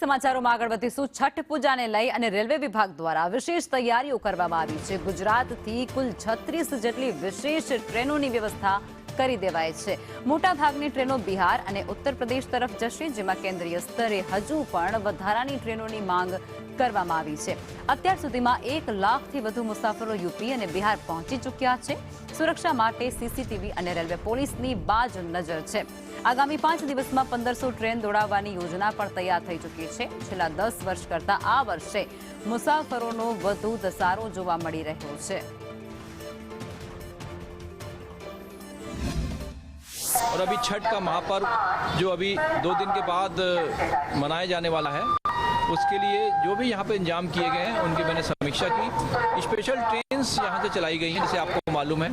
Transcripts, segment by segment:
સમાચારોમાં આગળ વધીશું। છઠ પૂજાને લઈ અને રેલવે વિભાગ દ્વારા વિશેષ તૈયારીઓ કરવામાં આવી છે। ગુજરાતથી કુલ 36 જેટલી વિશેષ ટ્રેનોની વ્યવસ્થા કરી દેવાઈ છે। મોટાભાગની ટ્રેનો બિહાર અને ઉત્તર પ્રદેશ તરફ જશે, જેમાં કેન્દ્રીય સ્તરે હજુ પણ વધારાની ટ્રેનોની માંગ કરવામાં આવી છે। અત્યાર સુધીમાં 1 લાખથી વધુ મુસાફરો યુપી અને બિહાર પહોંચી ચૂક્યા છે। સુરક્ષા માટે સીસીટીવી અને રેલવે પોલીસની બાજ નજર છે। આગામી 5 દિવસમાં 1500 ટ્રેન દોડાવવાની યોજના પણ તૈયાર થઈ ચૂકી છે। છેલ્લા 10 વર્ષ કરતા આ વર્ષે મુસાફરોનો વધુ ધસારો જોવા મળી રહ્યો છે। और अभी छठ का महापर्व जो अभी 2 दिन के बाद मनाया जाने वाला है, उसके लिए जो भी यहाँ पे इंतजाम किए गए हैं उनकी मैंने समीक्षा की। स्पेशल ट्रेन्स यहाँ से चलाई गई हैं, जैसे आपको मालूम है।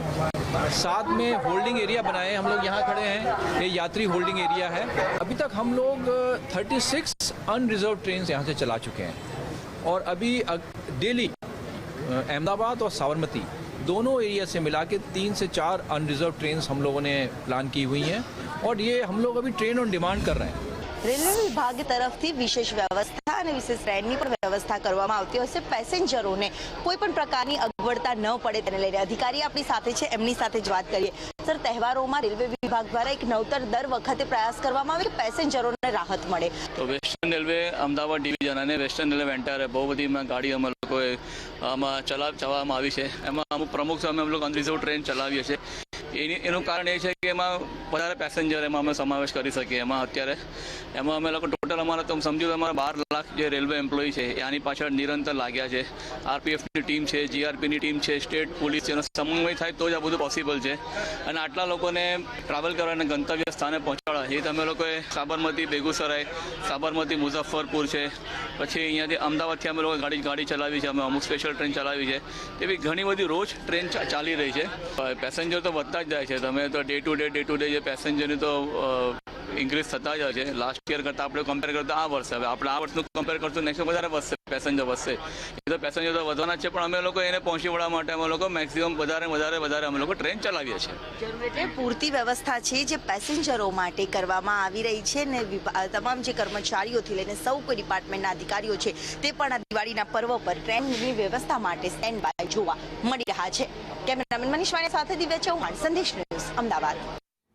साथ में होल्डिंग एरिया बनाए हैं, हम लोग यहाँ खड़े हैं, ये यात्री होल्डिंग एरिया है। अभी तक हम लोग 36 अनरिजर्व ट्रेन्स यहाँ से चला चुके हैं और अभी डेली अहमदाबाद और साबरमती दोनों एरिया से मिला के 3 से 4 अनरिजर्व ट्रेन्स हम लोगों ने प्लान की हुई हैं और ये हम लोग अभी ट्रेन ऑन डिमांड कर रहे हैं। रेलवे विभाग तरफथी विशेष व्यवस्था और विशेष ट्रेननी पण व्यवस्था करवामां आवती हशे। पेसेंजरोने कोईपण प्रकारनी अगवडता न पड़े तेने लईने अधिकारी आपणी साथे छे, एमनी साथे ज वात करीए। सर, तहेवारोमां रेलवे विभाग द्वारा एक नवतर दर वखते प्रयास करवामां आवे के पेसेंजरोने राहत मळे। तो वेस्टर्न रेलवे अमदावाद डिविजन अने वेस्टर्न रेलवे एंटायर बहु बधी गाड़ी अमे लोकोए चलाववामां आवी छे। एमां अमुक प्रमुख समय अमे लोग अनरिजर्व ट्रेन चलावीए छे। एનું કારણ એ છે કે એમાં વધારે પેસેન્જર એમાં અમે સમાવેશ કરી શકીએ। એમાં અત્યારે એમાં અમે લોકો ટોટલ અમારા તો સમજો અમારા 12 લાખ જે રેલવે એમ્પ્લોય છે આની પાછળ નિરંતર લાગ્યા છે। આરપીએફની ટીમ છે, જીઆરપીની ટીમ છે, સ્ટેટ પોલીસ એનો સમન્વય થાય તો જ આ બધું પોસિબલ છે। અને આટલા લોકોને ટ્રાવેલ કરવાના ગંતવ્ય સ્થાને પહોંચાડવા એ તમે લોકોએ સાબરમતી, બેગુસરાય, સાબરમતી, મુઝફ્ફરપુર છે, પછી અહીંયાથી અમદાવાદથી અમે લોકો ગાડી ચલાવી છે, અમે અમુક સ્પેશિયલ ટ્રેન ચલાવી છે। એવી ઘણી બધી રોજ ટ્રેન ચાલી રહી છે। પેસેન્જર તો વધતા જાય છે। તમે તો ડે ટુ ડે જે પેસેન્જરની તો ઇન્ક્રીઝ થતા જાય છે। લાસ્ટ યર કરતાં આપણે કમ્પેર કરતા આ વર્ષે હવે આપણે આ વર્ષનું કમ્પેર કરશું નેક્સ્ટ વધારે વધશે, પેસેન્જર વધશે। એ તો પેસેન્જર તો વધવાના જ છે, પણ અમે લોકો એને પહોંચી વળવા માટે અમે લોકો મેક્સિમમ વધારે અમે લોકો ટ્રેન ચલાવીએ છીએ। એટલે પૂરતી વ્યવસ્થા છે જે પેસેન્જરો માટે કરવામાં આવી રહી છે ને તમામ જે કર્મચારીઓથી લઈને સૌ કોઈ ડિપાર્ટમેન્ટના અધિકારીઓ છે તે પણ આ દિવાળીના પર્વ પર ટ્રેનની વ્યવસ્થા માટે સ્ટેન્ડ બાય જોવા મળી રહ્યા છે। કેમેરામેન મનીષ વાણિયા સાથે દિવ્યા ચૌહાણ, સંદેશ ન્યૂઝ, અમદાવાદ।